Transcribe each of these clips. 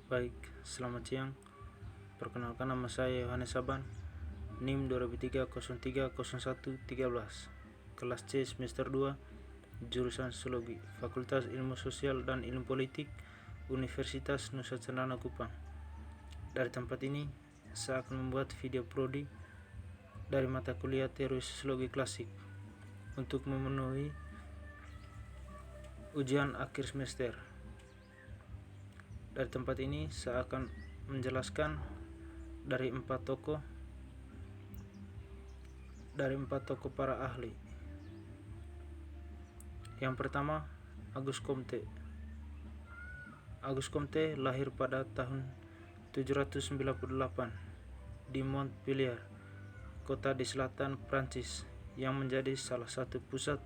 Baik, selamat siang. Perkenalkan, nama saya Yohanes Saban, NIM 2003030113, kelas C semester 2, jurusan Sosiologi, Fakultas Ilmu Sosial dan Ilmu Politik, Universitas Nusa Cendana Kupang. Dari tempat ini, saya akan membuat video prodi dari mata kuliah teori sosiologi klasik untuk memenuhi ujian akhir semester. Dari tempat ini saya akan menjelaskan dari empat tokoh para ahli. Yang pertama, Auguste Comte. Auguste Comte lahir pada tahun 798 di Montpellier, kota di selatan Prancis, yang menjadi salah satu pusat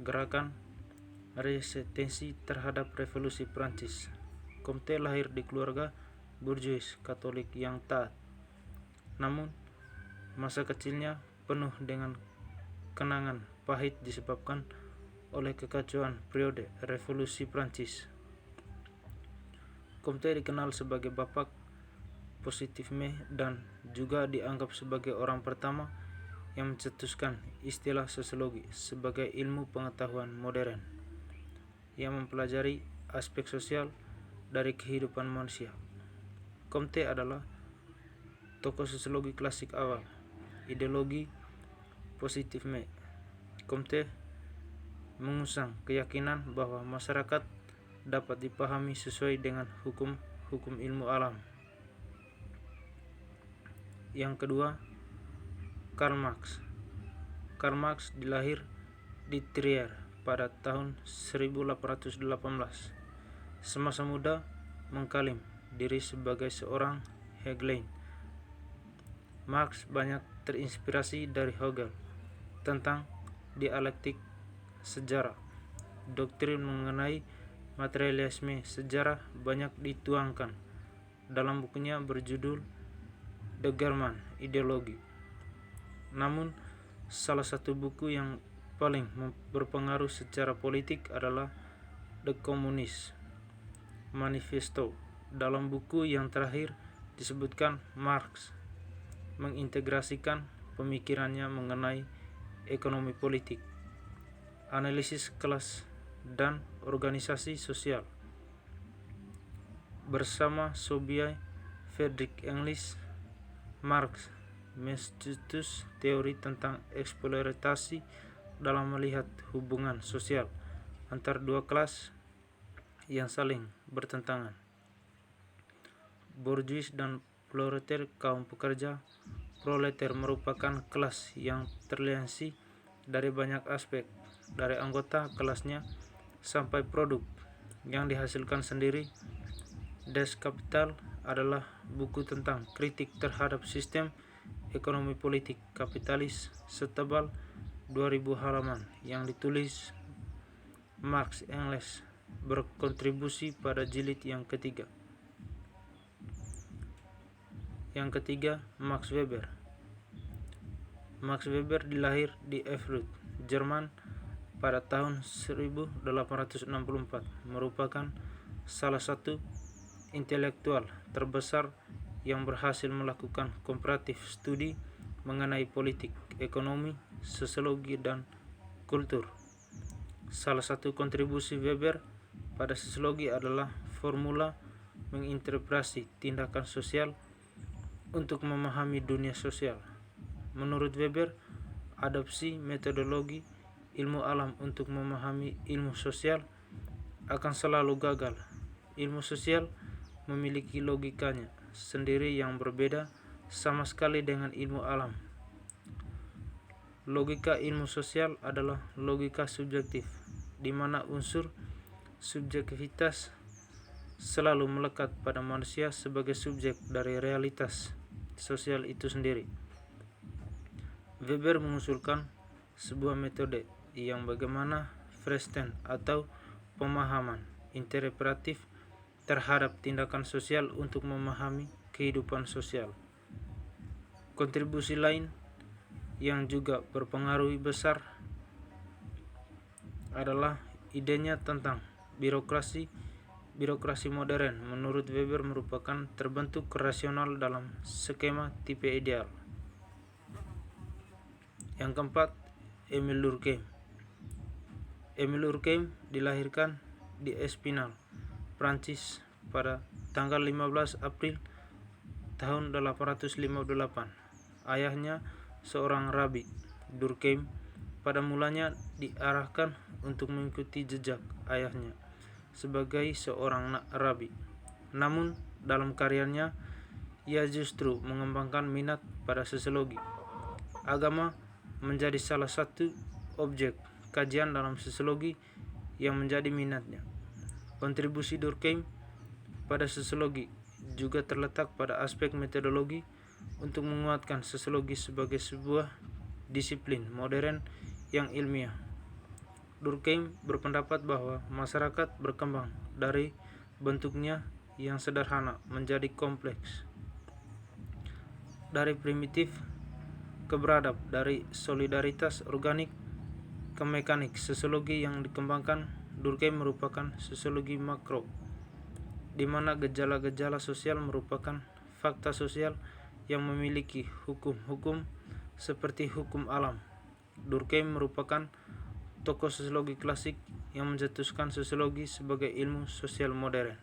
gerakan resistensi terhadap revolusi Prancis. Comte lahir di keluarga bourgeois Katolik yang taat. Namun, masa kecilnya penuh dengan kenangan pahit disebabkan oleh kekacauan periode revolusi Prancis. Comte dikenal sebagai bapak positifme dan juga dianggap sebagai orang pertama yang mencetuskan istilah sosiologi sebagai ilmu pengetahuan modern yang mempelajari aspek sosial dari kehidupan manusia. Comte adalah tokoh sosiologi klasik awal, ideologi positifme. Comte mengusung keyakinan bahwa masyarakat dapat dipahami sesuai dengan hukum ilmu alam. Yang kedua, Karl Marx. Karl Marx dilahir di Trier pada tahun 1818. Semasa muda mengklaim diri sebagai seorang Hegelian. Marx banyak terinspirasi dari Hegel tentang dialektik sejarah. Doktrin mengenai materialisme sejarah banyak dituangkan dalam bukunya berjudul The German Ideology. Namun, salah satu buku yang paling berpengaruh secara politik adalah The Communist Manifesto. Dalam buku yang terakhir disebutkan Marx mengintegrasikan pemikirannya mengenai ekonomi politik, analisis kelas, dan organisasi sosial. Bersama Sophie Friedrich Engels, Marx mencetus teori tentang eksploitasi dalam melihat hubungan sosial antar dua kelas yang saling bertentangan, bourgeois dan proletar. Kaum pekerja proletar merupakan kelas yang teralienasi dari banyak aspek, dari anggota kelasnya sampai produk yang dihasilkan sendiri. Das Kapital adalah buku tentang kritik terhadap sistem ekonomi politik kapitalis setebal 2000 halaman yang ditulis Marx. Engels berkontribusi pada jilid yang ketiga. Yang ketiga, Max Weber. Max Weber dilahir di Erfurt, Jerman pada tahun 1864, merupakan salah satu intelektual terbesar yang berhasil melakukan komparatif studi mengenai politik, ekonomi, sosiologi, dan kultur. Salah satu kontribusi Weber pada sosiologi adalah formula menginterpretasi tindakan sosial untuk memahami dunia sosial. Menurut Weber, adopsi metodologi ilmu alam untuk memahami ilmu sosial akan selalu gagal. Ilmu sosial memiliki logikanya sendiri yang berbeda sama sekali dengan ilmu alam. Logika ilmu sosial adalah logika subjektif, di mana unsur subjektivitas selalu melekat pada manusia sebagai subjek dari realitas sosial itu sendiri. Weber mengusulkan sebuah metode yang bagaimana Verstehen atau pemahaman interpretatif terhadap tindakan sosial untuk memahami kehidupan sosial. Kontribusi lain yang juga berpengaruh besar adalah idenya tentang birokrasi Birokrasi modern menurut Weber merupakan terbentuk rasional dalam skema tipe ideal. Yang keempat, Émile Durkheim. Émile Durkheim dilahirkan di Épinal, Prancis pada tanggal 15 April tahun 858. Ayahnya seorang rabi. Durkheim pada mulanya diarahkan untuk mengikuti jejak ayahnya sebagai seorang rabi. Namun dalam karyanya ia justru mengembangkan minat pada sosiologi. Agama menjadi salah satu objek kajian dalam sosiologi yang menjadi minatnya. Kontribusi Durkheim pada sosiologi juga terletak pada aspek metodologi untuk menguatkan sosiologi sebagai sebuah disiplin modern yang ilmiah. Durkheim berpendapat bahwa masyarakat berkembang dari bentuknya yang sederhana menjadi kompleks, dari primitif ke beradab, dari solidaritas organik ke mekanik. Sosiologi yang dikembangkan Durkheim merupakan sosiologi makro, di mana gejala-gejala sosial merupakan fakta sosial yang memiliki hukum-hukum seperti hukum alam. Durkheim merupakan tokoh sosiologi klasik yang mencetuskan sosiologi sebagai ilmu sosial modern.